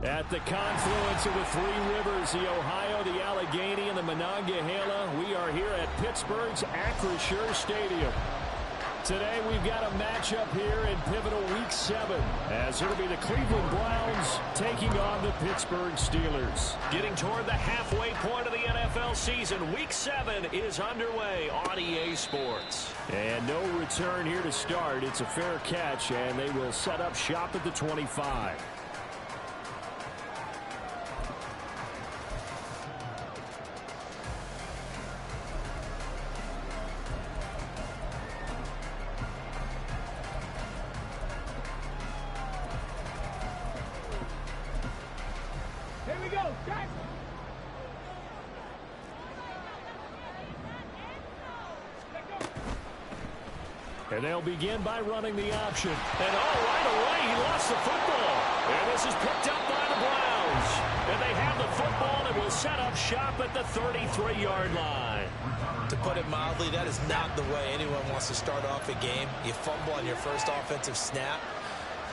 At the confluence of the three rivers, the Ohio, the Allegheny, and the Monongahela, we are here at Pittsburgh's Acrisure Stadium. Today we've got a matchup here in pivotal Week 7, as it'll be the Cleveland Browns taking on the Pittsburgh Steelers. Getting toward the halfway point of the NFL season, Week 7 is underway on EA Sports. And no return here to start. It's a fair catch, and they will set up shop at the 25. And they'll begin by running the option. And right away, he lost the football. And this is picked up by the Browns. And they have the football and will set up shop at the 33-yard line. To put it mildly, that is not the way anyone wants to start off a game. You fumble on your first offensive snap.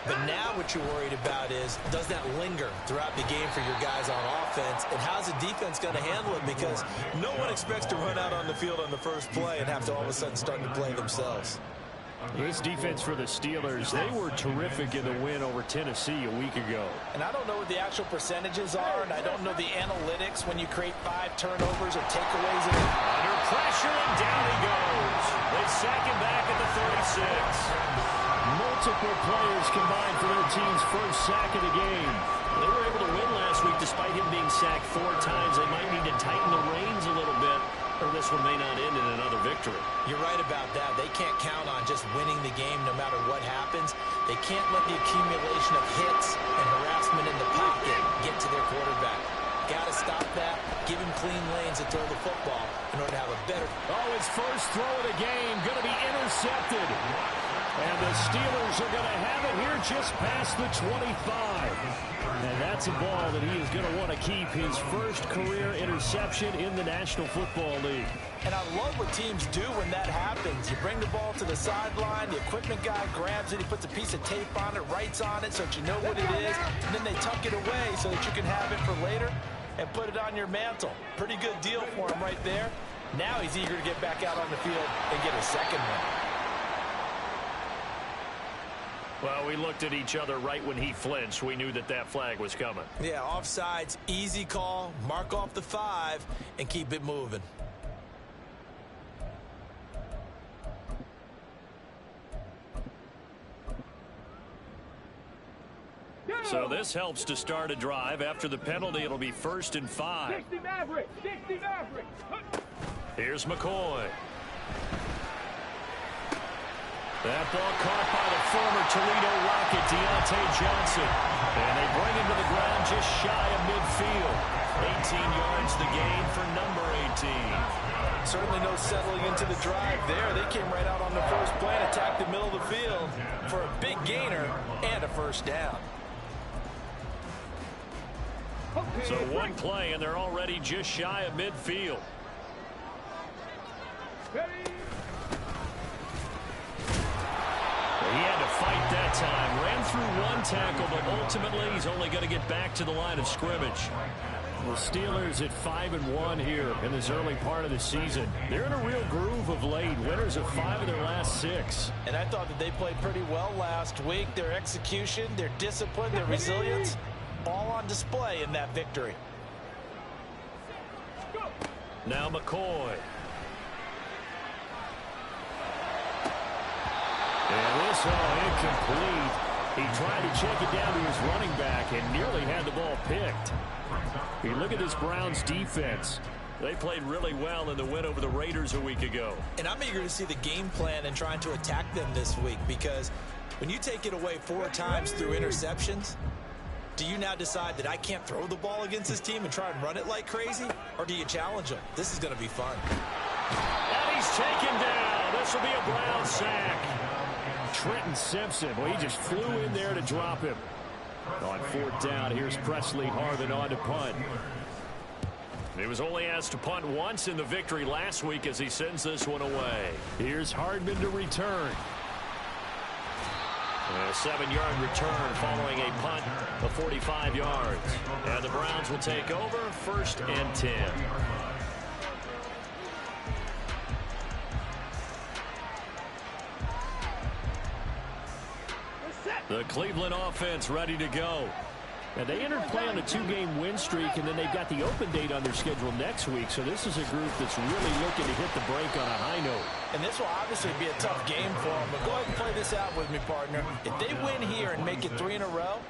But now what you're worried about is, does that linger throughout the game for your guys on offense? And how's the defense going to handle it? Because no one expects to run out on the field on the first play and have to all of a sudden start to play themselves. This defense for the Steelers, they were terrific in the win over Tennessee a week ago. And I don't know what the actual percentages are, and I don't know the analytics when you create 5 turnovers or takeaways. Under pressure, and down he goes. They sack him back at the 36. Multiple players combined for their team's first sack of the game. They were able to win last week despite him being sacked 4 times. They might need to tighten the reins a little bit, or this one may not end in another victory. You're right about that. They can't count on just winning the game no matter what happens. They can't let the accumulation of hits and harassment in the pocket get to their quarterback. Got to stop that. Give him clean lanes to throw the football in order to have a better... Oh, his first throw of the game going to be intercepted. And the Steelers are going to have it here just past the 25. And that's a ball that he is going to want to keep, his first career interception in the National Football League. And I love what teams do when that happens. You bring the ball to the sideline, the equipment guy grabs it, he puts a piece of tape on it, writes on it so that you know what it is, and then they tuck it away so that you can have it for later and put it on your mantle. Pretty good deal for him right there. Now he's eager to get back out on the field and get a second one. Well, we looked at each other right when he flinched. We knew that that flag was coming. Yeah, offsides, easy call, mark off the 5, and keep it moving. So this helps to start a drive. After the penalty, it'll be 1st and 5. 60 Maverick! 60 Maverick! Here's McCoy. That ball caught by the former Toledo Rocket, Deontay Johnson. And they bring him to the ground just shy of midfield. 18 yards the gain for number 18. Certainly no settling into the drive there. They came right out on the first play and attacked the middle of the field for a big gainer and a first down. So one play, and they're already just shy of midfield. He had to fight that time. Ran through one tackle, but ultimately he's only going to get back to the line of scrimmage. The Steelers at 5-1 here in this early part of the season. They're in a real groove of late. Winners of 5 of their last 6. And I thought that they played pretty well last week. Their execution, their discipline, their resilience, all on display in that victory. Now McCoy. And this incomplete. He tried to check it down to his running back and nearly had the ball picked. You look at this Browns defense. They played really well in the win over the Raiders a week ago. And I'm eager to see the game plan and trying to attack them this week, because when you take it away 4 times through interceptions, do you now decide that I can't throw the ball against this team and try and run it like crazy? Or do you challenge them? This is going to be fun. And he's taken down. This will be a Brown sack. Trenton Simpson, well, he just flew in there to drop him. On 4th down, here's Presley Harvin on to punt. He was only asked to punt once in the victory last week as he sends this one away. Here's Hardman to return. A 7-yard return following a punt of 45 yards. And the Browns will take over, 1st and 10. The Cleveland offense ready to go. And they entered play on a 2-game win streak, and then they've got the open date on their schedule next week. So this is a group that's really looking to hit the break on a high note. And this will obviously be a tough game for them. But go ahead and play this out with me, partner. If they win here and make it 3 in a row,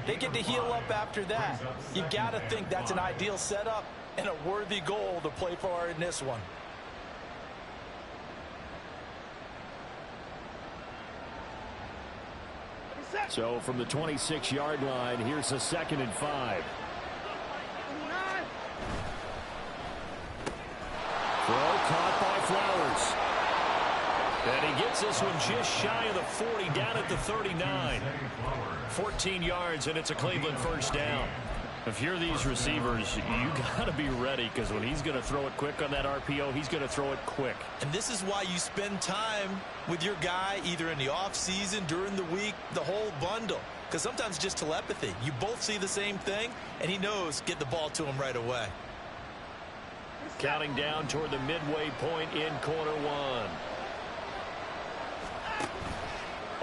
they get to heal up after that. You've got to think that's an ideal setup and a worthy goal to play for in this one. So from the 26-yard line, here's a 2nd and 5. Throw caught by Flowers. And he gets this one just shy of the 40, down at the 39. 14 yards, and it's a Cleveland 1st down. If you're these receivers, you got to be ready, because when he's going to throw it quick on that RPO, he's going to throw it quick. And this is why you spend time with your guy either in the offseason, during the week, the whole bundle. Because sometimes it's just telepathy. You both see the same thing, and he knows get the ball to him right away. Counting down toward the midway point in quarter 1.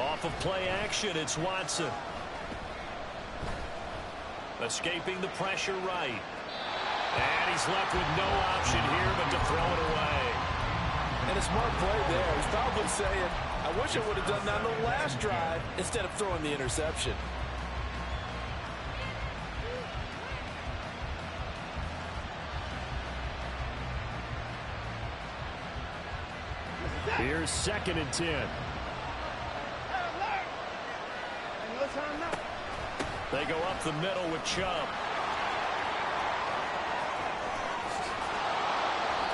Off of play action, it's Watson. Escaping the pressure right. And he's left with no option here but to throw it away. And a smart play there. He's probably saying, I wish I would have done that on the last drive instead of throwing the interception. Here's 2nd and 10. They go up the middle with Chubb.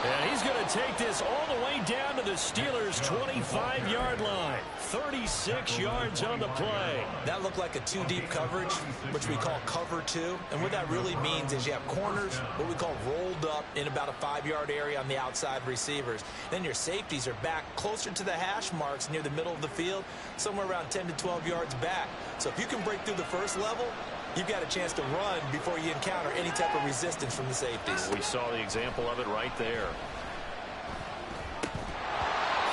And he's going to take this all the way down to the Steelers' 25-yard line. 36 yards on the play. That looked like a 2-deep coverage, which we call cover 2. And what that really means is you have corners, what we call rolled up in about a 5-yard area on the outside receivers. Then your safeties are back closer to the hash marks near the middle of the field, somewhere around 10 to 12 yards back. So if you can break through the first level, you've got a chance to run before you encounter any type of resistance from the safeties. We saw the example of it right there.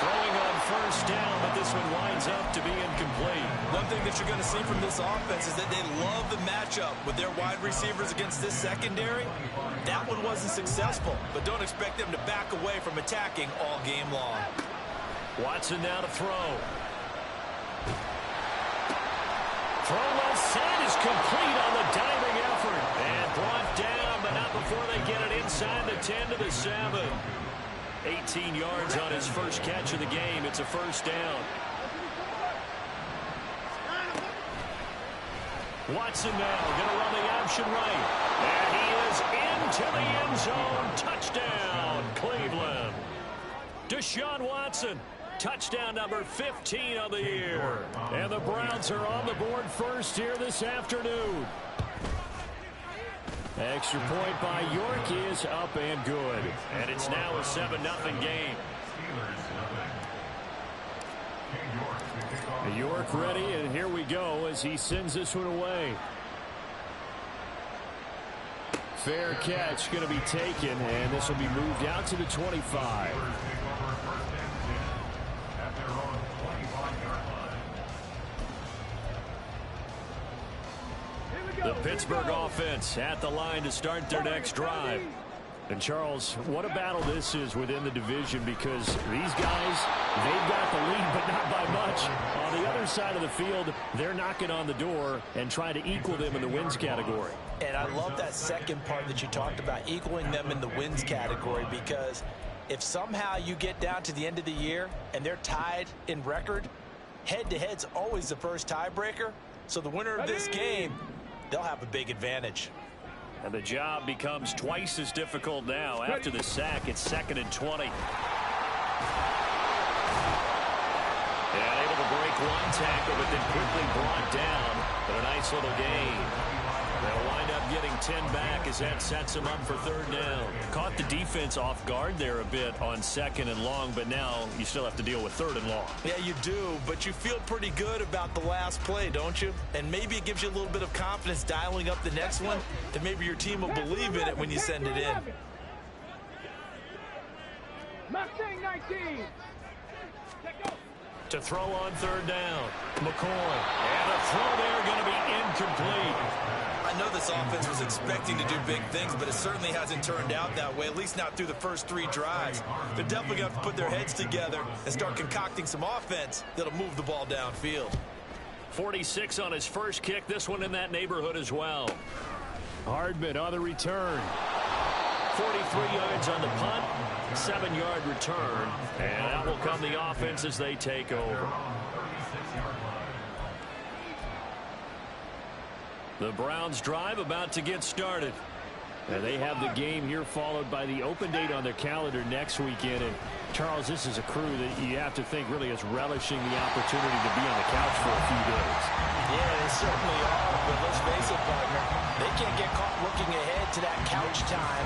Throwing on 1st down, but this one winds up to be incomplete. One thing that you're going to see from this offense is that they love the matchup with their wide receivers against this secondary. That one wasn't successful, but don't expect them to back away from attacking all game long. Watson now to throw. Throw left side is complete on the diving effort. And brought down, but not before they get it inside the 10 to the 7. 18 yards on his first catch of the game. It's a 1st down. Watson now going to run the option right. And he is into the end zone. Touchdown, Cleveland. Deshaun Watson. Touchdown number 15 of the year. And the Browns are on the board first here this afternoon. Extra point by York is up and good. And it's now a 7-0 game. York ready, and here we go as he sends this one away. Fair catch going to be taken, and this will be moved out to the 25. The Pittsburgh offense at the line to start their next drive. And, Charles, what a battle this is within the division, because these guys, they've got the lead, but not by much. On the other side of the field, they're knocking on the door and trying to equal them in the wins category. And I love that second part that you talked about, equaling them in the wins category, because if somehow you get down to the end of the year and they're tied in record, head-to-head's always the first tiebreaker. So the winner of this game, they'll have a big advantage. And the job becomes twice as difficult now. After the sack, it's 2nd and 20. And able to break one tackle, but then quickly brought down. But a nice little gain. They'll wind up getting 10 back as that sets them up for third down. Caught the defense off guard there a bit on second and long, but now you still have to deal with third and long. Yeah, you do, but you feel pretty good about the last play, don't you? And maybe it gives you a little bit of confidence dialing up the next one, and maybe your team will believe in it when you send it in. Mustang 19. To throw on third down, McCoy. And a throw there going to be incomplete. I know this offense was expecting to do big things, but it certainly hasn't turned out that way, at least not through the first 3 drives. They're definitely going to have to put their heads together and start concocting some offense that'll move the ball downfield. 46 on his first kick, this one in that neighborhood as well. Hardman on the return. 43 yards on the punt, 7-yard return, and out will come the offense as they take over. The Browns drive about to get started. And they have the game here followed by the open date on their calendar next weekend. And Charles, this is a crew that you have to think really is relishing the opportunity to be on the couch for a few days. Yeah, they certainly are, but let's face it, partner, they can't get caught looking ahead to that couch time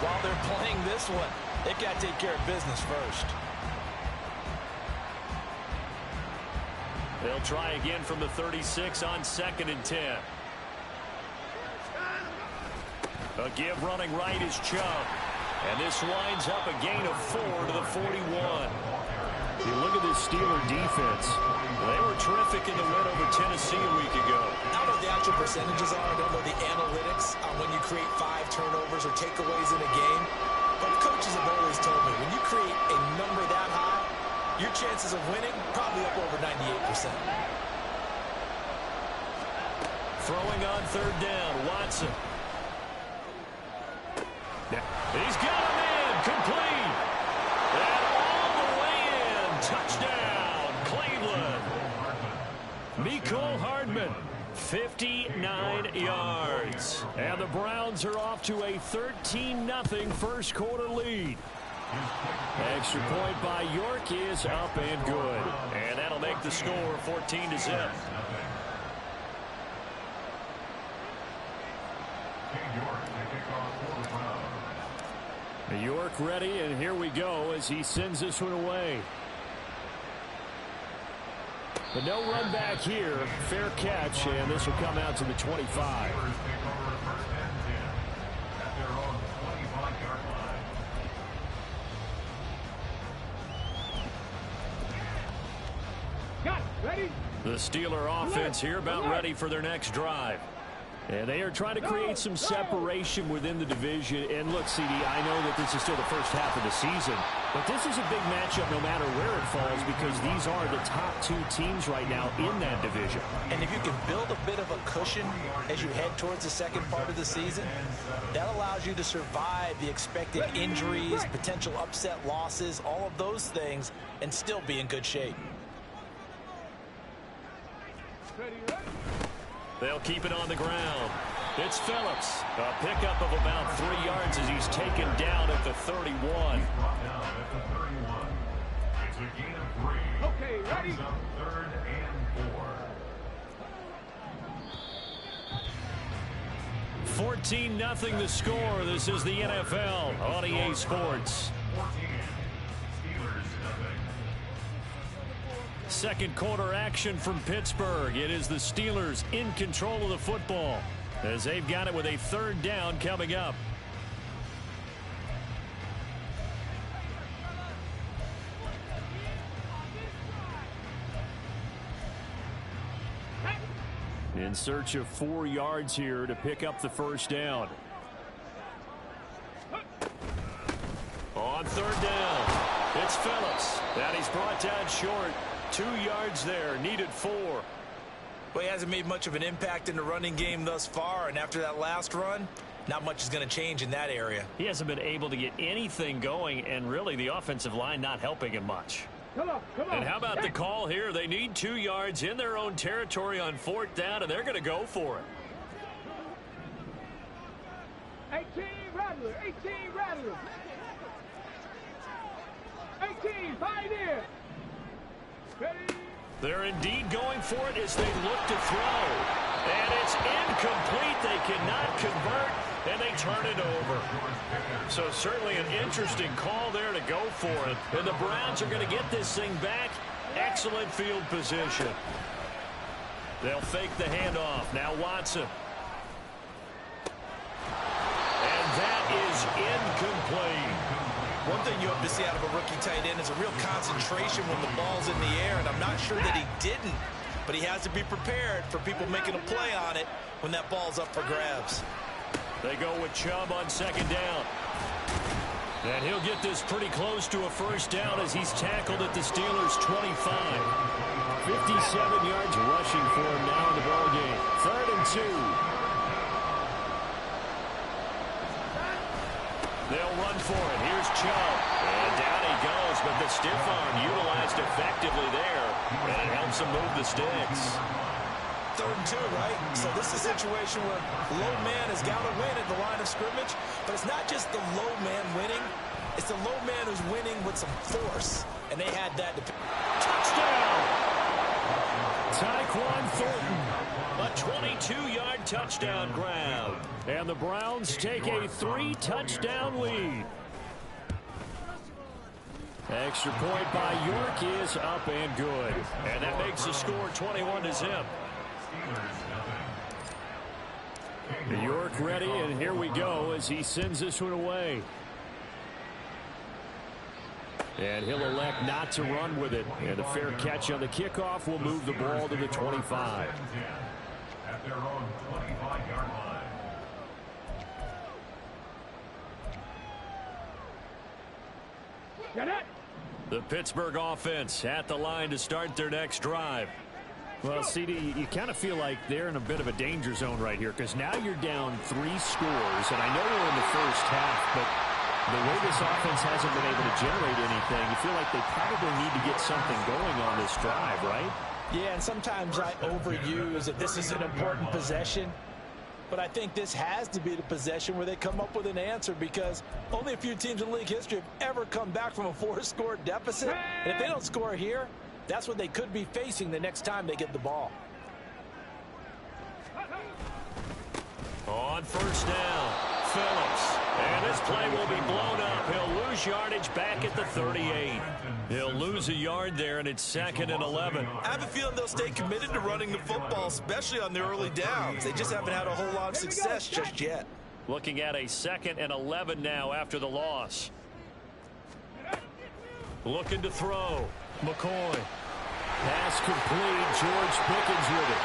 while they're playing this one. They've got to take care of business first. They'll try again from the 36 on 2nd and 10. A give running right is Chubb. And this winds up a gain of 4 to the 41. You look at this Steeler defense. They were terrific in the win over Tennessee a week ago. I don't know what the actual percentages are. I don't know the analytics on when you create 5 turnovers or takeaways in a game. But coaches have always told me, when you create a number that high, your chances of winning probably up over 98%. Throwing on third down, Watson. He's got him in, complete. And all the way in, touchdown, Cleveland. Mecole Hardman, 59 yards. And the Browns are off to a 13-0 first quarter lead. Extra point by York is up and good. And that'll make the score 14-0. York ready, and here we go as he sends this one away. But no run back here. Fair catch, and this will come out to the 25. Got it. Ready? The Steeler offense here about ready for their next drive. And they are trying to create some separation within the division. And look, CD, I know that this is still the first half of the season, but this is a big matchup no matter where it falls because these are the top 2 teams right now in that division. And if you can build a bit of a cushion as you head towards the second part of the season, that allows you to survive the expected injuries, potential upset losses, all of those things, and still be in good shape. Ready, ready. They'll keep it on the ground. It's Phillips. A pickup of about 3 yards as he's taken down at the 31. Okay, ready? 3rd and 4. 14-0 the score. This is the NFL on EA Sports. Second quarter action from Pittsburgh. It is the Steelers in control of the football as they've got it with a 3rd down coming up. In search of 4 yards here to pick up the first down. On 3rd down, it's Phillips. And he's brought down short. 2 yards there, needed 4. Well, he hasn't made much of an impact in the running game thus far, and after that last run, not much is going to change in that area. He hasn't been able to get anything going, and really the offensive line not helping him much. Come on. And how about the call here? They need 2 yards in their own territory on 4th down, and they're going to go for it. 18 Rattler. 18 Rattler. 18 Pioneer. Ready? They're indeed going for it as they look to throw. And it's incomplete. They cannot convert, and they turn it over. So certainly an interesting call there to go for it. And the Browns are going to get this thing back. Excellent field position. They'll fake the handoff. Now Watson. And that is incomplete. One thing you hope to see out of a rookie tight end is a real concentration when the ball's in the air, and I'm not sure that he didn't, but he has to be prepared for people making a play on it when that ball's up for grabs. They go with Chubb on second down. And he'll get this pretty close to a first down as he's tackled at the Steelers' 25. 57 yards rushing for him now in the ballgame. 3rd and 2. They'll run for it. Here's Chubb. And down he goes, but the stiff arm utilized effectively there. And it helps him move the sticks. 3rd and 2, right? So this is a situation where low man has got to win at the line of scrimmage, but it's not just the low man winning. It's the low man who's winning with some force, and they had that. Touchdown! Tyquan Thornton, a 22-yard touchdown grab. And the Browns take a 3-touchdown lead. Extra point by York is up and good. And that makes the score 21-0. York ready, and here we go as he sends this one away. And he'll elect not to run with it. And a fair catch on the kickoff will move the ball to the 25. At their own 25-yard line. Get it? The Pittsburgh offense at the line to start their next drive. Well, CD, you kind of feel like they're in a bit of a danger zone right here because now you're down 3 scores, and I know we're in the first half, but the way this offense hasn't been able to generate anything, you feel like they probably need to get something going on this drive, right? Yeah, and sometimes I overuse that this is an important possession. But I think this has to be the possession where they come up with an answer because only a few teams in league history have ever come back from a 4-score deficit. And if they don't score here, that's what they could be facing the next time they get the ball. On first down, Phillips. And this play will be blown up. He'll lose yardage back at the 38. He'll lose a yard there, and it's 2nd and 11. I have a feeling they'll stay committed to running the football, especially on the early downs. They just haven't had a whole lot of success just yet. Looking at a 2nd and 11 now after the loss. Looking to throw. McCoy. Pass complete. George Pickens with it.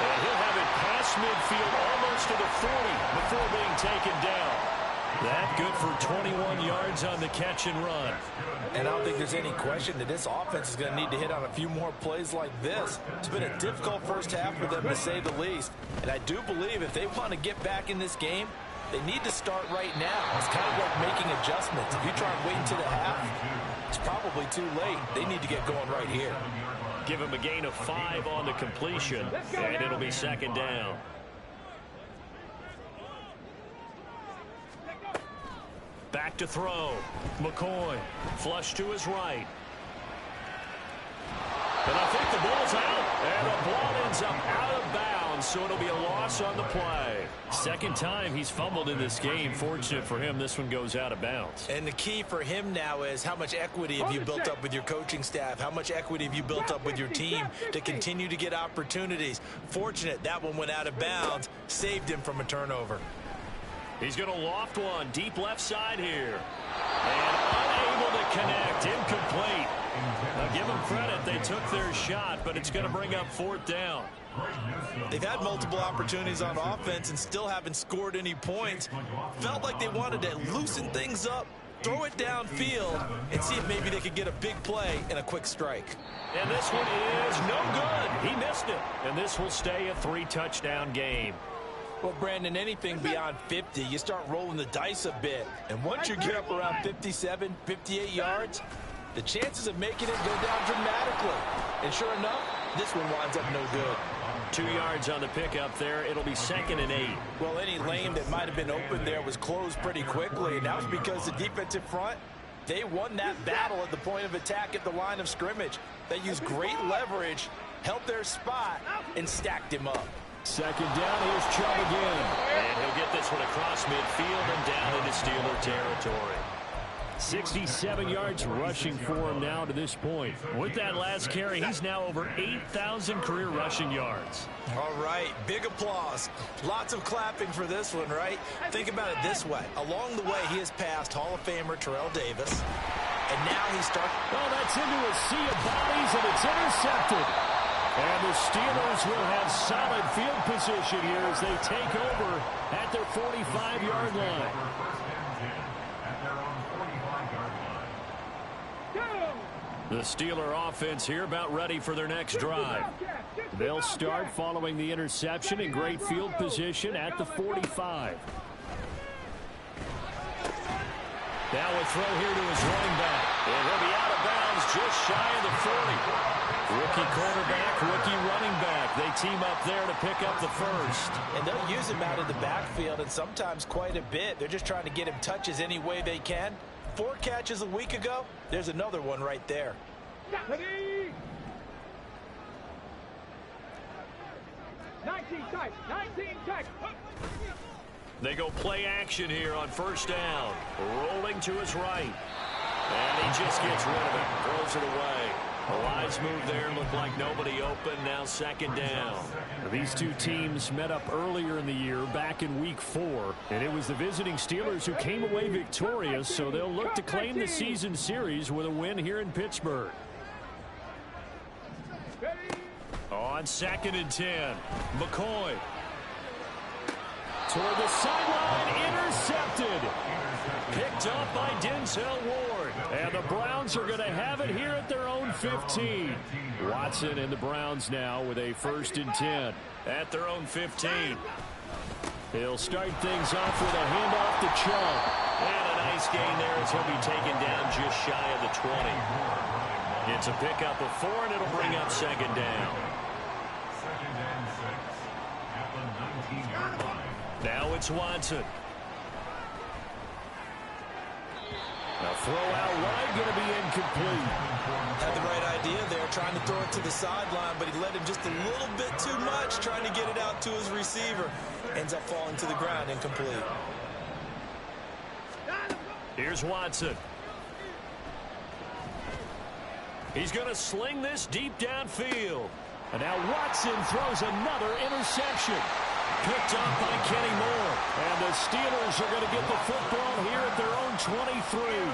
And he'll have it past midfield almost to the 40 before being taken down. That good for 21 yards on the catch and run. And I don't think there's any question that this offense is going to need to hit on a few more plays like this. It's been a difficult first half for them, to say the least. And I do believe if they want to get back in this game, they need to start right now. It's kind of like making adjustments. If you try and wait until the half, it's probably too late. They need to get going right here. Give him a gain of 5 on the completion, and it'll be 2nd down. Back to throw. McCoy. Flush to his right. And I think the ball's out. And the ball ends up out of bounds, so it'll be a loss on the play. 2nd time he's fumbled in this game. Fortunate for him, this one goes out of bounds. And the key for him now is how much equity have you built up with your coaching staff? How much equity have you built up with your team to continue to get opportunities? Fortunate that one went out of bounds, saved him from a turnover. He's going to loft one deep left side here. And unable to connect. Incomplete. Now give them credit. They took their shot, but it's going to bring up 4th down. They've had multiple opportunities on offense and still haven't scored any points. Felt like they wanted to loosen things up, throw it downfield, and see if maybe they could get a big play and a quick strike. And this one is no good. He missed it. And this will stay a 3-touchdown game. Well, Brandon, anything beyond 50, you start rolling the dice a bit. And once you get up around 57, 58 yards, the chances of making it go down dramatically. And sure enough, this one winds up no good. 2 yards on the pickup there. It'll be 2nd and 8. Well, any lane that might have been open there was closed pretty quickly. And that was because the defensive front, they won that battle at the point of attack at the line of scrimmage. They used great leverage, held their spot, and stacked him up. Second down, here's Chubb again. And he'll get this one across midfield and down into Steeler territory. 67 yards rushing for him now to this point. With that last carry, he's now over 8,000 career rushing yards. All right, big applause. Lots of clapping for this one, right? Think about it this way. Along the way, he has passed Hall of Famer Terrell Davis. And now he starts. Oh, that's into a sea of bodies, and it's intercepted. And the Steelers will have solid field position here as they take over at their 45-yard line. The Steeler offense here about ready for their next drive. They'll start following the interception in great field position at the 45. Now a throw here to his running back. And he'll be out of bounds just shy of the 40. Rookie quarterback, rookie running back. They team up there to pick up the first. And they'll use him out in the backfield and sometimes quite a bit. They're just trying to get him touches any way they can. 4 catches a week ago. There's another one right there. 19 tight. 19 tight. They go play action here on first down. Rolling to his right. And he just gets rid of it. Throws it away. A wise move there. Looked like nobody open. Now second down. These two teams met up earlier in the year back in week 4. And it was the visiting Steelers who came away victorious. So they'll look to claim the season series with a win here in Pittsburgh. On 2nd and 10. McCoy. Toward the sideline, intercepted. Picked up by Denzel Ward. And the Browns are going to have it here at their own 15. Watson and the Browns now with a 1st and 10. At their own 15. He'll start things off with a handoff to Chubb. And a nice gain there as he'll be taken down just shy of the 20. It's a pickup of 4, and it'll bring up 2nd down. Now it's Watson. A throw out wide, going to be incomplete. Had the right idea there, trying to throw it to the sideline, but he led him just a little bit too much, trying to get it out to his receiver. Ends up falling to the ground, incomplete. Here's Watson. He's going to sling this deep downfield. And now Watson throws another interception. Picked up by Kenny Moore. And the Steelers are going to get the football here at their own 23.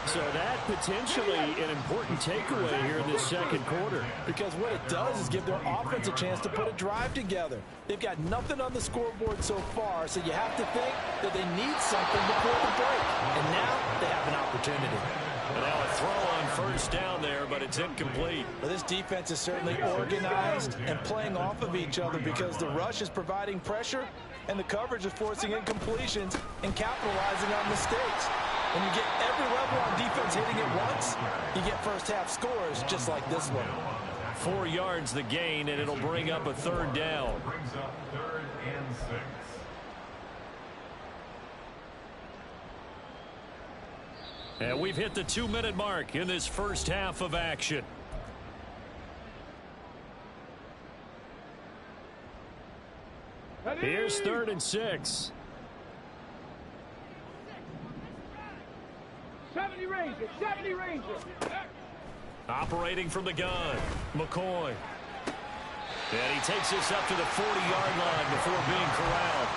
So that potentially an important takeaway here in this second quarter. Because what it does is give their offense a chance to put a drive together. They've got nothing on the scoreboard so far, so you have to think that they need something before the break. And now they have an opportunity. And now a throw on 1st down there, but it's incomplete. Well, this defense is certainly organized and playing off of each other because the rush is providing pressure and the coverage is forcing incompletions and capitalizing on mistakes. When you get every level on defense hitting it once, you get first half scores just like this one. 4 yards the gain, and it'll bring up a 3rd down. Brings up 3rd and 6. And we've hit the 2-minute mark in this first half of action. Here's 3rd and 6. 70 Ranger, 70 Ranger. Operating from the gun, McCoy. And he takes this up to the 40-yard line before being corralled.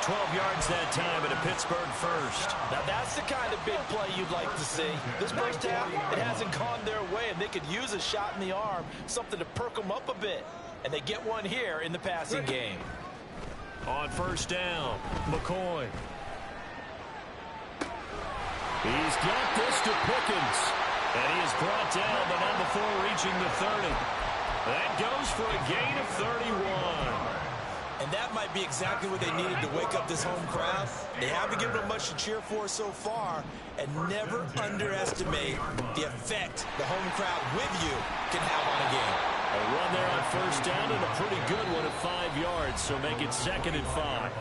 12 yards that time and a Pittsburgh first. Now that's the kind of big play you'd like to see. This first half, it hasn't gone their way, and they could use a shot in the arm, something to perk them up a bit. And they get one here in the passing game. On 1st down, McCoy. He's got this to Pickens. And he is brought down, but not before reaching the 30. That goes for a gain of 31. And that might be exactly what they needed to wake up this home crowd. They haven't given them much to cheer for so far, and never underestimate the effect the home crowd with you can have on a game. A run there on 1st down and a pretty good one at 5 yards, so make it 2nd and 5.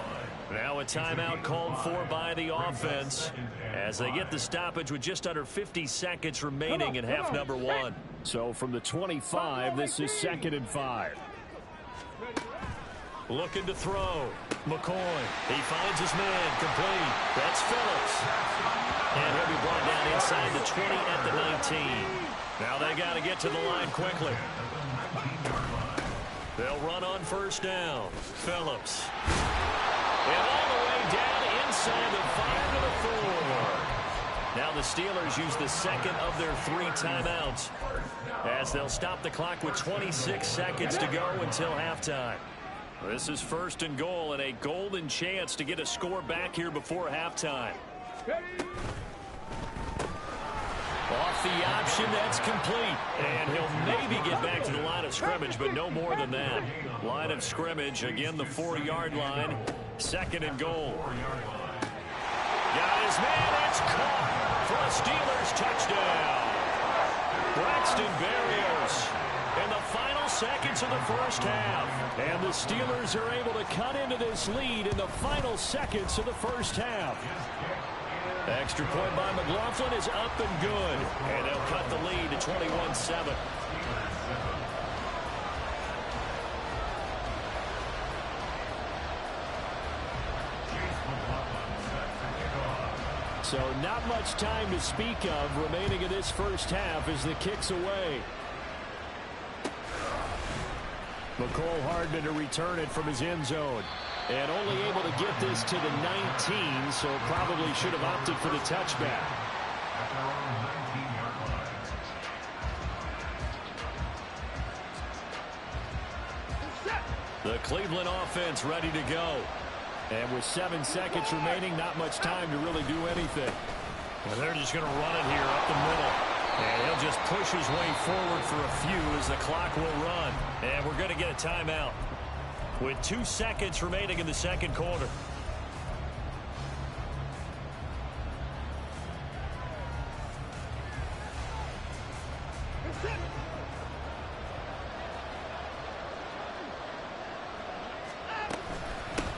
Now a timeout called for by the offense as they get the stoppage with just under 50 seconds remaining in half number 1. So from the 25, this is 2nd and 5. Looking to throw. McCoy. He finds his man. Complete. That's Phillips. And he'll be brought down inside the 20 at the 19. Now they got to get to the line quickly. They'll run on first down. Phillips. And all the way down inside the 5 to the 4. Now the Steelers use the second of their 3 timeouts as they'll stop the clock with 26 seconds to go until halftime. This is 1st and goal and a golden chance to get a score back here before halftime. Off the option, that's complete. And he'll maybe get back to the line of scrimmage, but no more than that. Line of scrimmage, again the 4-yard line. 2nd and goal. Got his man, it's caught for a Steelers touchdown. Braxton Berrios in the final seconds of the first half. And the Steelers are able to cut into this lead in the final seconds of the first half. Extra point by McLaughlin is up and good. And they'll cut the lead to 21-7. So not much time to speak of remaining in this first half as the kick's away. McCole Hardman to return it from his end zone. And only able to get this to the 19, so probably should have opted for the touchback. The Cleveland offense ready to go. And with 7 seconds remaining, not much time to really do anything. Well, they're just going to run it here up the middle. And he'll just push his way forward for a few as the clock will run. And we're going to get a timeout with 2 seconds remaining in the second quarter.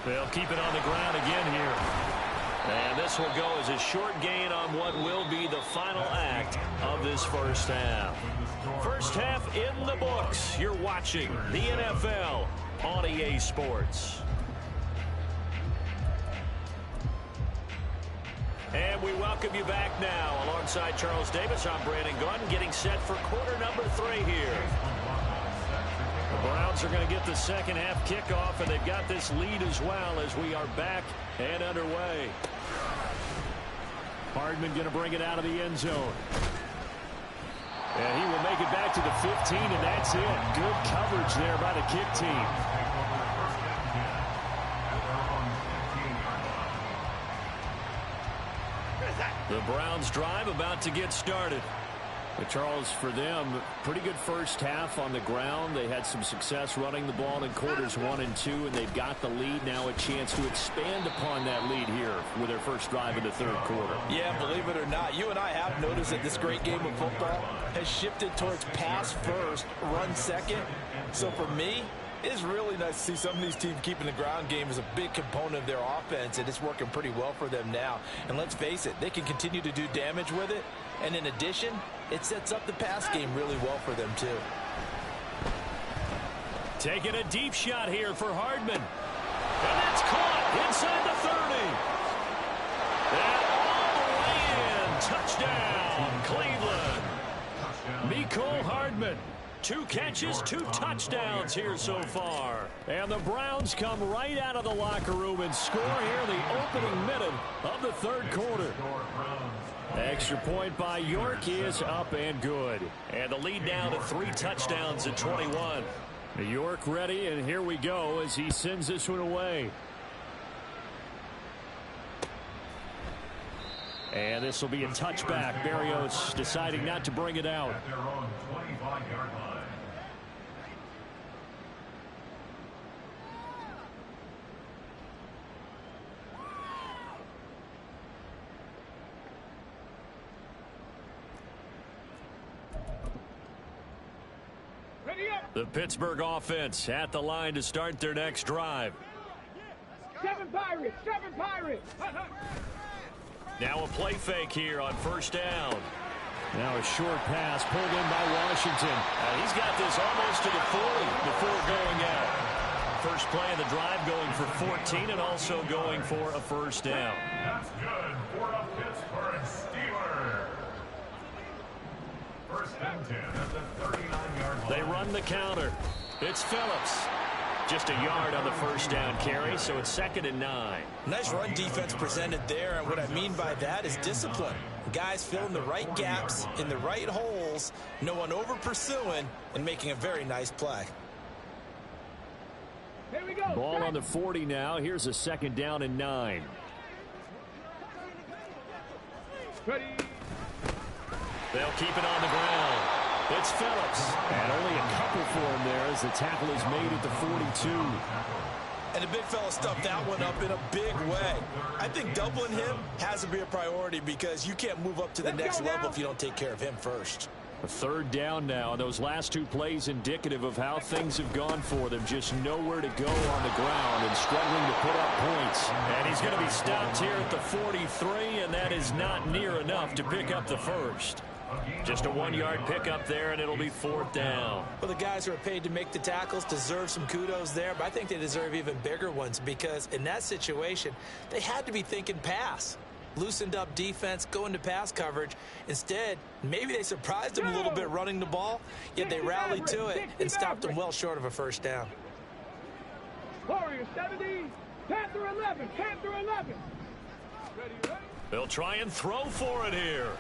They'll keep it on the ground again here. And this will go as a short gain on what will be the final act of this first half. First half in the books. You're watching the NFL on EA Sports. And we welcome you back now. Alongside Charles Davis, I'm Brandon Gunn, getting set for quarter number 3 here. The Browns are going to get the second half kickoff, and they've got this lead as well as we are back and underway. Hardman going to bring it out of the end zone. And he will make it back to the 15, and that's it. Good coverage there by the kick team. The Browns drive about to get started. But Charles, for them, pretty good first half on the ground. They had some success running the ball in quarters 1 and 2, and they've got the lead now, a chance to expand upon that lead here with their first drive in the third quarter. Yeah, believe it or not, you and I have noticed that this great game of football has shifted towards pass first, run second. So for me, it's really nice to see some of these teams keeping the ground game as a big component of their offense, and it's working pretty well for them now. And let's face it, they can continue to do damage with it. And in addition, it sets up the pass game really well for them, too. Taking a deep shot here for Hardman. And that's caught inside the 30. And all the way in. Touchdown, Cleveland. Mecole Hardman. 2 catches, 2 touchdowns here so far. And the Browns come right out of the locker room and score here in the opening minute of the third quarter. Extra point by York is up and good. And the lead now to 3 touchdowns at 21. York ready, and here we go as he sends this one away. And this will be a touchback. Berrios deciding not to bring it out. At their own 25-yard line. The Pittsburgh offense at the line to start their next drive. 7 Pirates! 7 Pirates! Now a play fake here on first down. Now a short pass pulled in by Washington. He's got this almost to the 40 before going out. first play of the drive, going for 14 and also going for a first down. That's good for a Pittsburgh Steelers. First and 10 at the 39-yard line. They run the counter. It's Phillips. Just a yard on the first down carry, so it's 2nd and 9. Nice run defense presented there, and what I mean by that is discipline. Guys filling the right gaps in the right holes, no one over pursuing, and making a very nice play. Here we go. Ball on the 40 now. Here's a 2nd down and 9. Ready. They'll keep it on the ground. It's Phillips. And only a couple for him there as the tackle is made at the 42. And the big fella stuffed that one up in a big way. I think doubling him has to be a priority because you can't move up to the next level if you don't take care of him first. A 3rd down now, and those last 2 plays indicative of how things have gone for them. Just nowhere to go on the ground and struggling to put up points. And he's going to be stopped here at the 43, and that is not near enough to pick up the first. Just a 1-yard pickup there, and it'll be 4th down. Well, the guys who are paid to make the tackles deserve some kudos there, but I think they deserve even bigger ones because in that situation, they had to be thinking pass. Loosened up defense, going to pass coverage. Instead, maybe they surprised them a little bit running the ball, yet they rallied to it and stopped them well short of a first down. Warriors 70, Panther 11, Panther 11. Ready. They'll try and throw for it here.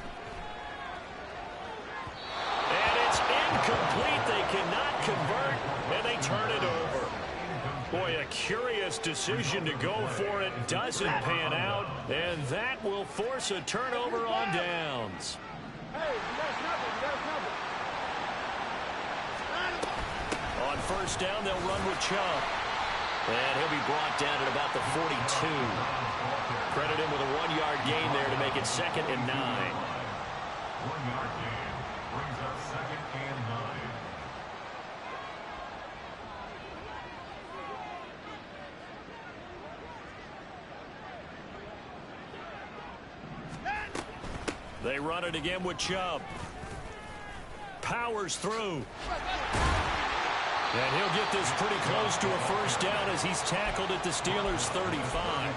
And it's incomplete. They cannot convert, and they turn it over. Boy, a curious decision to go for it. Doesn't pan out, and that will force a turnover on downs. Hey, that's nothing. On first down, they'll run with Chubb. And he'll be brought down at about the 42. Credit him with a 1-yard gain there to make it 2nd and 9. 1-yard gain brings up 2nd and 9. They run it again with Chubb. Powers through. And he'll get this pretty close to a first down as he's tackled at the Steelers' 35.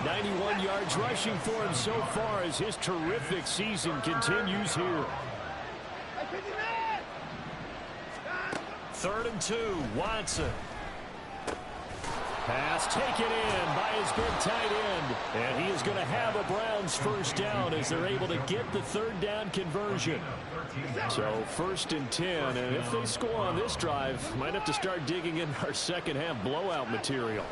91 yards rushing for him so far as his terrific season continues here. 3rd and 2, Watson. Pass taken in by his big tight end. And he is going to have a Browns first down as they're able to get the 3rd down conversion. So 1st and 10, and if they score on this drive, might have to start digging in our second half blowout material.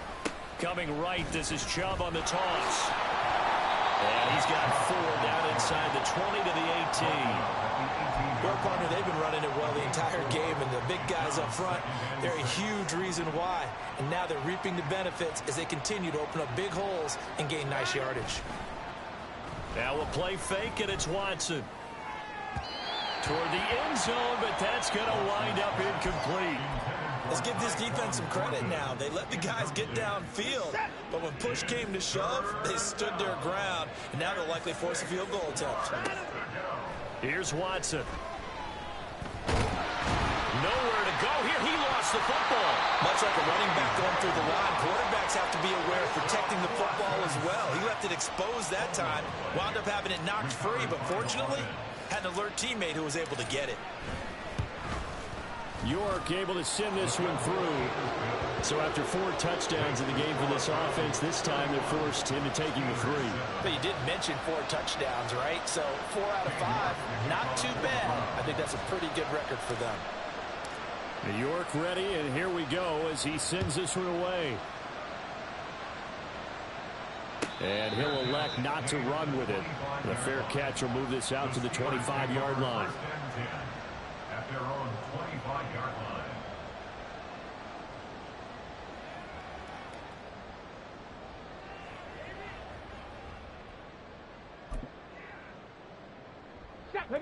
Coming right, this is Chubb on the toss. And he's got 4 down inside the 20 to the 18. Well, partner, they've been running it well the entire game, and the big guys up front, they're a huge reason why. And now they're reaping the benefits as they continue to open up big holes and gain nice yardage. Now we'll play fake, and it's Watson. Toward the end zone, but that's going to wind up incomplete. Let's give this defense some credit now. They let the guys get downfield, but when push came to shove, they stood their ground, and now they'll likely force a field goal attempt. Here's Watson. Nowhere to go here. He lost the football. Much like a running back going through the line, quarterbacks have to be aware of protecting the football as well. He left it exposed that time, wound up having it knocked free, but fortunately, had an alert teammate who was able to get it. York able to send this one through. So after 4 touchdowns in the game for this offense, this time they're forced into taking the 3. But you did mention 4 touchdowns, right? So 4 out of 5, not too bad. I think that's a pretty good record for them. York ready, and here we go as he sends this one away. And he'll elect not to run with it. The fair catch will move this out to the 25-yard line. At their own 25-yard line.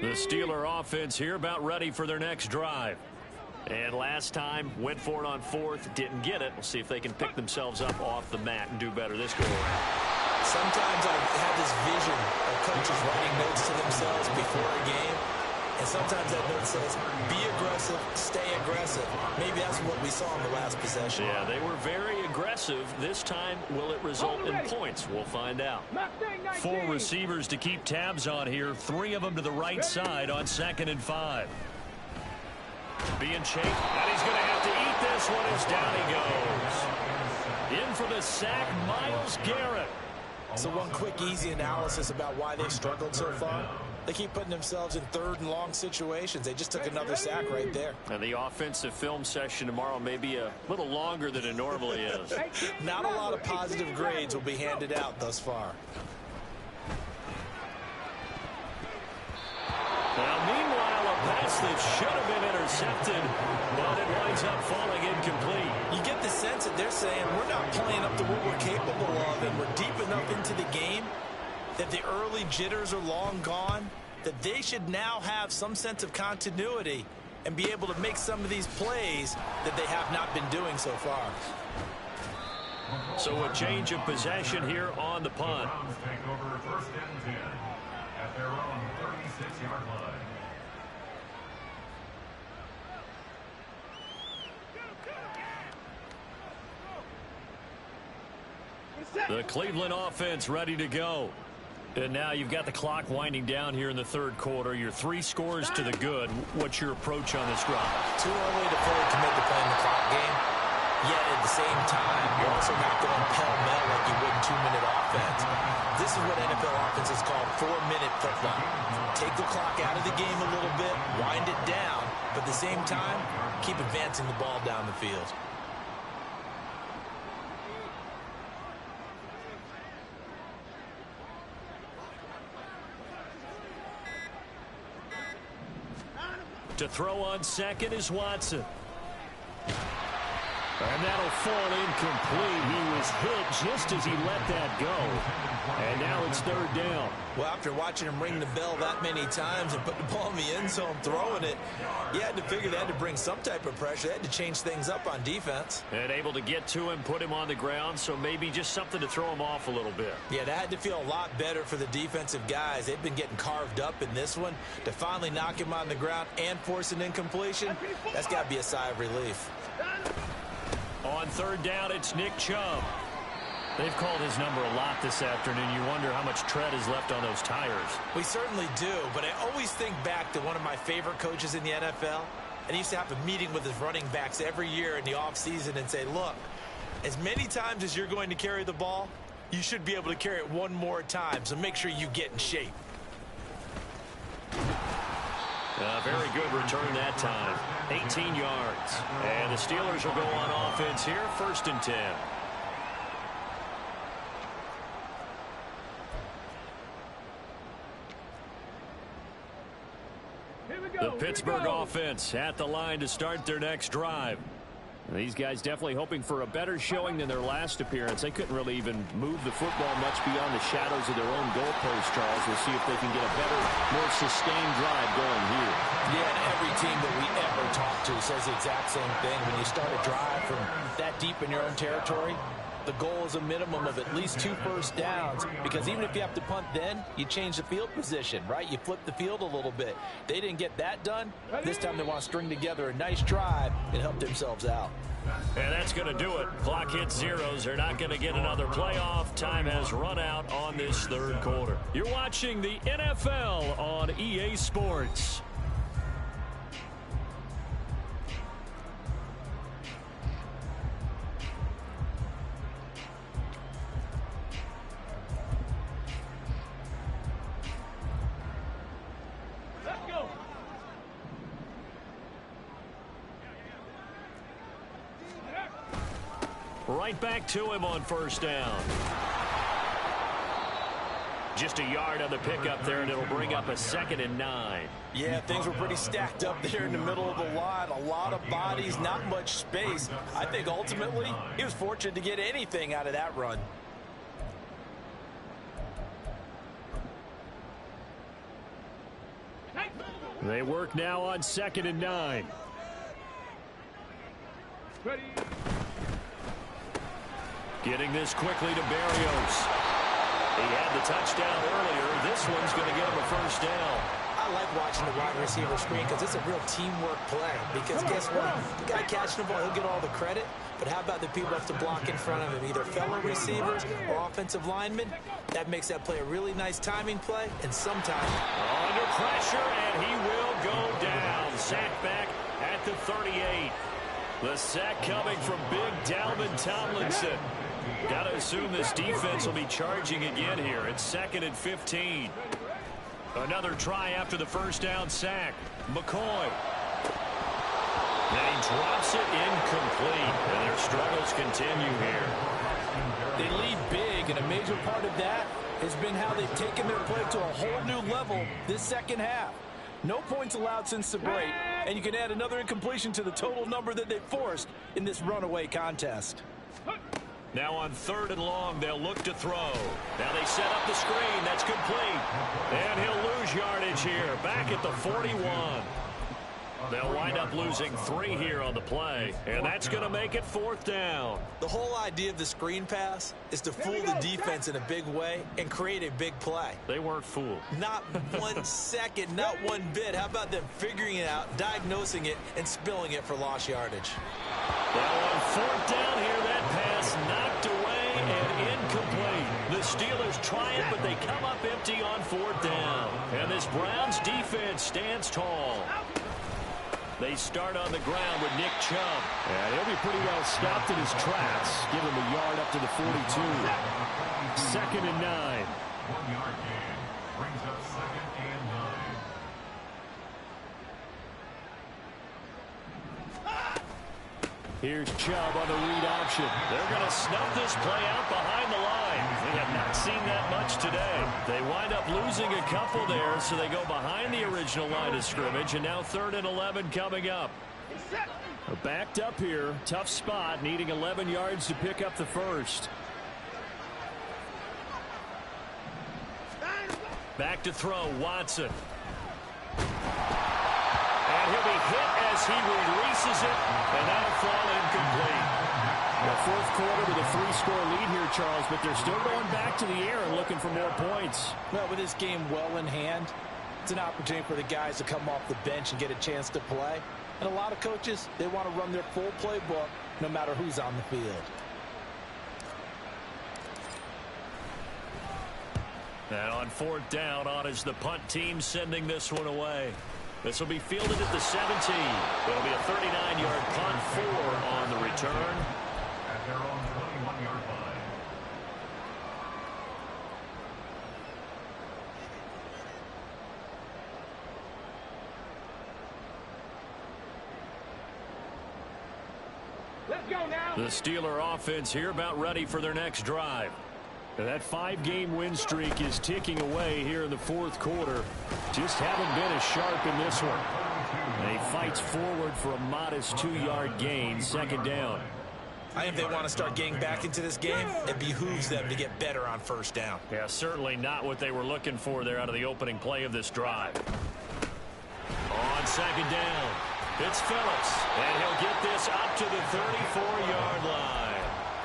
The Steeler offense here about ready for their next drive. And last time, went for it on 4th, didn't get it. We'll see if they can pick themselves up off the mat and do better this go around. Sometimes I have this vision of coaches writing notes to themselves before a game, And sometimes that note says, be aggressive, stay aggressive. Maybe that's what we saw in the last possession. Yeah, they were very aggressive. This time, will it result in points? We'll find out. 4 receivers to keep tabs on here. 3 of them to the right side on 2nd and 5. Being chased, and he's going to have to eat this one as down he goes. In for the sack, Myles Garrett. So one quick, easy analysis about why they've struggled so far. They keep putting themselves in 3rd and long situations. They just took another sack right there. And the offensive film session tomorrow may be a little longer than it normally is. Not a lot of positive grades will be handed out thus far. Now, meanwhile, a pass that should have been intercepted, but it winds up falling incomplete. You get the sense that they're saying we're not playing up to what we're capable of, and we're deep enough into the game that the early jitters are long gone, that they should now have some sense of continuity and be able to make some of these plays that they have not been doing so far. So a change of possession here on the punt. Browns take over 1st and 10 at their own 36-yard line. The Cleveland offense ready to go. And now you've got the clock winding down here in the 3rd quarter. Your 3 scores to the good. What's your approach on this drive? Too early to fully commit to playing the clock game. Yet at the same time, you're also not going pell-mell like you would in 2-minute offense. This is what NFL offenses call 4-minute football. Take the clock out of the game a little bit, wind it down, but at the same time, keep advancing the ball down the field. To throw on 2nd is Watson. And that'll fall incomplete. He was hit just as he let that go. And now it's 3rd down. Well, after watching him ring the bell that many times and put the ball in the end zone throwing it, you had to figure they had to bring some type of pressure. They had to change things up on defense. And able to get to him, put him on the ground, so maybe just something to throw him off a little bit. Yeah, that had to feel a lot better for the defensive guys. They've been getting carved up in this one. To finally knock him on the ground and force an incompletion, that's got to be a sigh of relief. On 3rd down, it's Nick Chubb. They've called his number a lot this afternoon. You wonder how much tread is left on those tires. We certainly do, but I always think back to one of my favorite coaches in the NFL. And he used to have a meeting with his running backs every year in the offseason and say, look, as many times as you're going to carry the ball, you should be able to carry it one more time, so make sure you get in shape. Very good return that time. 18 yards. And the Steelers will go on offense here, 1st and 10. The Pittsburgh offense at the line to start their next drive. These guys definitely hoping for a better showing than their last appearance. They couldn't really even move the football much beyond the shadows of their own goalpost, Charles. We'll see if they can get a better, more sustained drive going here. Yeah, and every team that we ever talk to says the exact same thing. When you start a drive from that deep in your own territory, the goal is a minimum of at least 2 first downs, because even if you have to punt then, you change the field position, right? You flip the field a little bit. They didn't get that done. This time they want to string together a nice drive and help themselves out. And that's going to do it. Clock hits zeros. They're not going to get another playoff. Time has run out on this 3rd quarter. You're watching the NFL on EA Sports. Right back to him on 1st down. Just a yard on the pickup there, and it'll bring up a 2nd and 9. Yeah, things were pretty stacked up there in the middle of the line. A lot of bodies, not much space. I think ultimately he was fortunate to get anything out of that run. They work now on 2nd and 9. Ready. Getting this quickly to Berrios. He had the touchdown earlier. This one's going to get him a 1st down. I like watching the wide receiver screen because it's a real teamwork play. Because guess what? The guy catching the ball, he'll get all the credit. But how about the people who have to block in front of him, either fellow receivers or offensive linemen? That makes that play a really nice timing play, and sometimes under pressure, and he will go down. Sack back at the 38. The sack coming from big Dalvin Tomlinson. Got to assume this defense will be charging again here. It's 2nd and 15. Another try after the first down sack. McCoy. And he drops it incomplete. And their struggles continue here. They lead big, and a major part of that has been how they've taken their play to a whole new level this second half. No points allowed since the break, and you can add another incompletion to the total number that they forced in this runaway contest. Now on 3rd and long, they'll look to throw. Now they set up the screen. That's complete. And he'll lose yardage here. Back at the 41. They'll wind up losing 3 here on the play. And that's going to make it 4th down. the whole idea of the screen pass is to fool the defense in a big way and create a big play. They weren't fooled. Not 1 second, not one bit. How about them figuring it out, diagnosing it, and spilling it for lost yardage? Well, on 4th down here, that pass knocked away and incomplete. The Steelers try it, but they come up empty on 4th down. And this Browns defense stands tall. They start on the ground with Nick Chubb. And he'll be pretty well stopped in his tracks. Give him a yard up to the 42. 2nd and 9. 1 yard gain. Brings up 2nd and 9. Here's Chubb on the read option. They're going to snuff this play out behind the line. We have not seen that much today. They wind up losing a couple there, so they go behind the original line of scrimmage, and now 3rd and 11 coming up. Backed up here. Tough spot, needing 11 yards to pick up the first. Back to throw, Watson. And he'll be hit as he releases it, and that'll fall incomplete. The 4th quarter with a 3-score lead here, Charles, but they're still going back to the air and looking for more points. Well, with this game well in hand, it's an opportunity for the guys to come off the bench and get a chance to play. And a lot of coaches, they want to run their full playbook no matter who's on the field. And on 4th down, on is the punt team sending this one away. This will be fielded at the 17. It'll be a 39-yard punt, 4 on the return. At their own 21-yard line. Let's go now. The Steeler offense here about ready for their next drive. That 5-game win streak is ticking away here in the 4th quarter. Just haven't been as sharp in this one. And he fights forward for a modest 2-yard gain, 2nd down. I think they want to start getting back into this game. It behooves them to get better on 1st down. Yeah, certainly not what they were looking for there out of the opening play of this drive. On 2nd down, it's Phillips, and he'll get this up to the 34-yard line.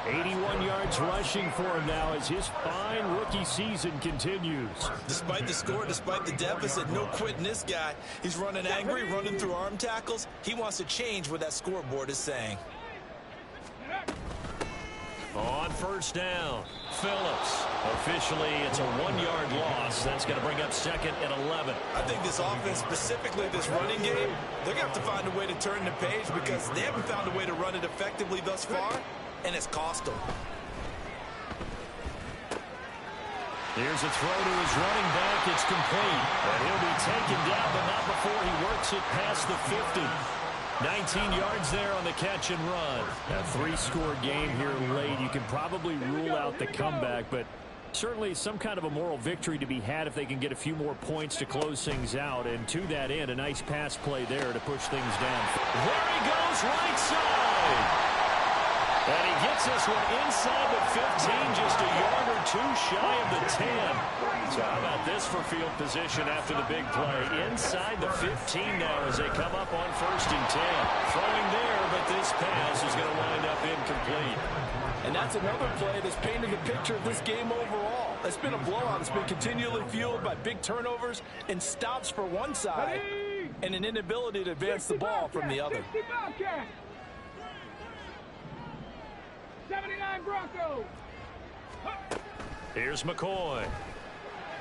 81 yards rushing for him now as his fine rookie season continues. Despite the score, despite the deficit, no quitting this guy. He's running angry, running through arm tackles. He wants to change what that scoreboard is saying. On 1st down, Phillips. Officially, it's a 1-yard loss. That's going to bring up 2nd and 11. I think this offense, specifically this running game, they're going to have to find a way to turn the page because they haven't found a way to run it effectively thus far, and it's cost them. Here's a throw to his running back. It's complete. And he'll be taken down, but not before he works it past the 50. 19 yards there on the catch and run. A 3-score game here late. You can probably rule out the comeback, but certainly some kind of a moral victory to be had if they can get a few more points to close things out. And to that end, a nice pass play there to push things down. There he goes, right side. And he gets this one inside the 15, just a yard or 2 shy of the 10. So how about this for field position after the big play? Inside the 15 now as they come up on 1st and 10. Throwing there, but this pass is going to wind up incomplete. And that's another play that's painted the picture of this game overall. It's been a blowout. It's been continually fueled by big turnovers and stops for one side and an inability to advance the ball from the other. 79 Broncos. Here's McCoy.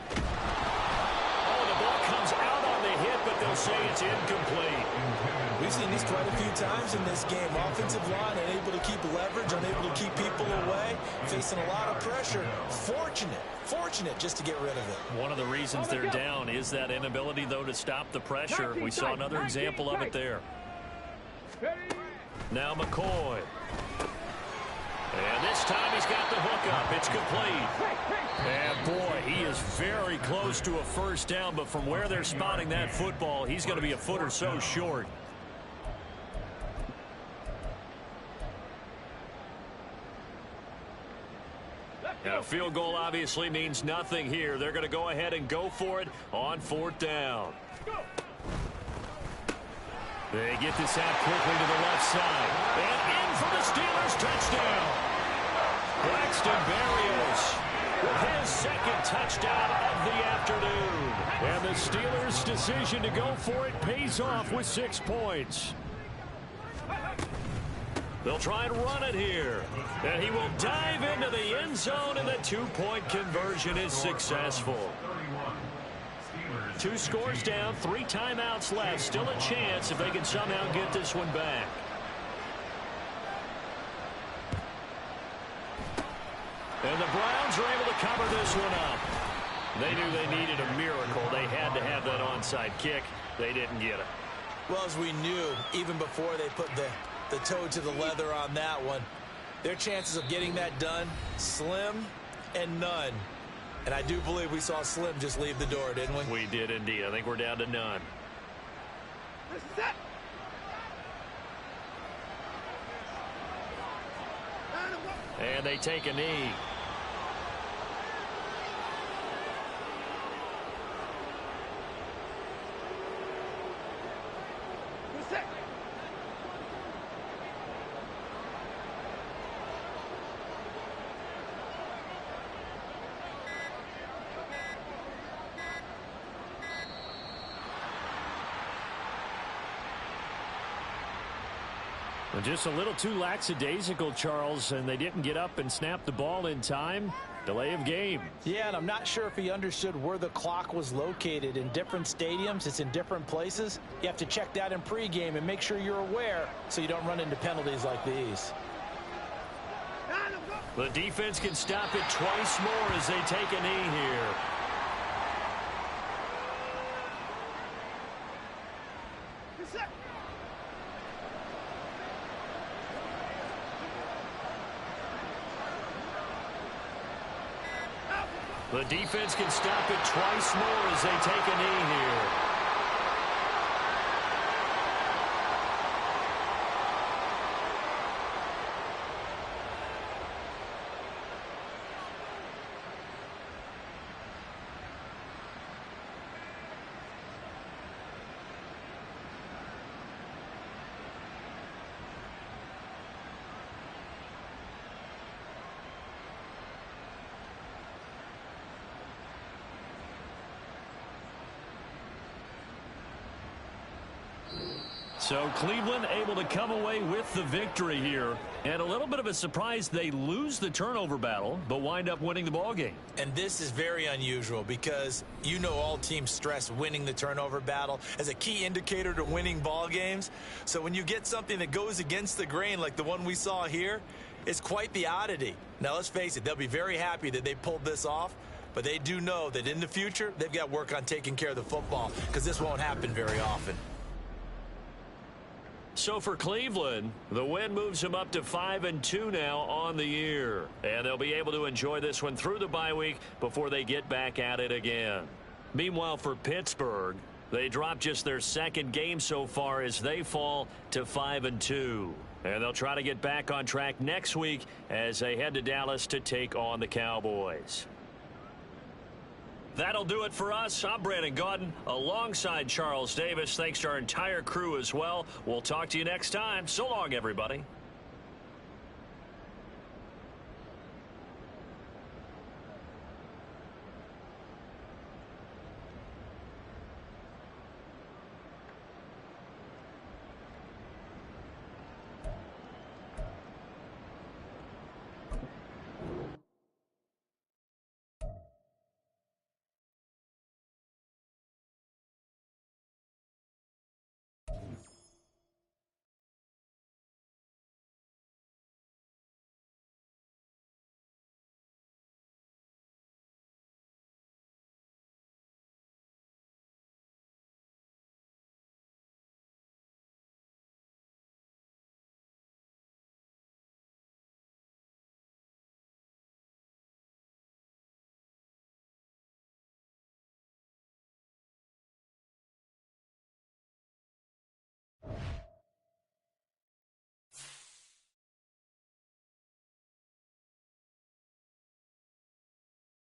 Oh, the ball comes out on the hit, but they'll say it's incomplete. We've seen this quite a few times in this game. Offensive line unable to keep leverage, unable to keep people away, facing a lot of pressure. Fortunate just to get rid of it. One of the reasons they're down is that inability, though, to stop the pressure. We saw another example of it there. Now McCoy. And this time he's got the hook up. It's complete. And boy, he is very close to a first down, but from where they're spotting that football, he's going to be a foot or so short. And a field goal obviously means nothing here. They're going to go ahead and go for it on 4th down. They get this out quickly to the left side. And in for the Steelers touchdown. Braxton Berrios with his second touchdown of the afternoon. And the Steelers' decision to go for it pays off with 6 points. They'll try and run it here. And he will dive into the end zone, and the 2-point conversion is successful. 2 scores down, 3 timeouts left. Still a chance if they can somehow get this one back. And the Browns are able to cover this one up. They knew they needed a miracle. They had to have that onside kick. They didn't get it. Well, as we knew, even before they put the toe to the leather on that one, their chances of getting that done, slim and none. And I do believe we saw Slim just leave the door, didn't we? We did indeed. I think we're down to none. And they take a knee. Just a little too lackadaisical, Charles, and they didn't get up and snap the ball in time. Delay of game. Yeah, and I'm not sure if he understood where the clock was located. In different stadiums, it's in different places. You have to check that in pregame and make sure you're aware so you don't run into penalties like these. The defense can stop it twice more as they take a knee here. The defense can stop it twice more as they take a knee here. So Cleveland able to come away with the victory here. And a little bit of a surprise, they lose the turnover battle, but wind up winning the ball game. And this is very unusual because you know all teams stress winning the turnover battle as a key indicator to winning ball games. So when you get something that goes against the grain like the one we saw here, it's quite the oddity. Now let's face it, they'll be very happy that they pulled this off. But they do know that in the future, they've got work on taking care of the football because this won't happen very often. So for Cleveland, the win moves them up to 5-2 now on the year. And they'll be able to enjoy this one through the bye week before they get back at it again. Meanwhile, for Pittsburgh, they drop just their second game so far as they fall to 5-2. And they'll try to get back on track next week as they head to Dallas to take on the Cowboys. That'll do it for us. I'm Brandon Gaudin alongside Charles Davis. Thanks to our entire crew as well. We'll talk to you next time. So long, everybody.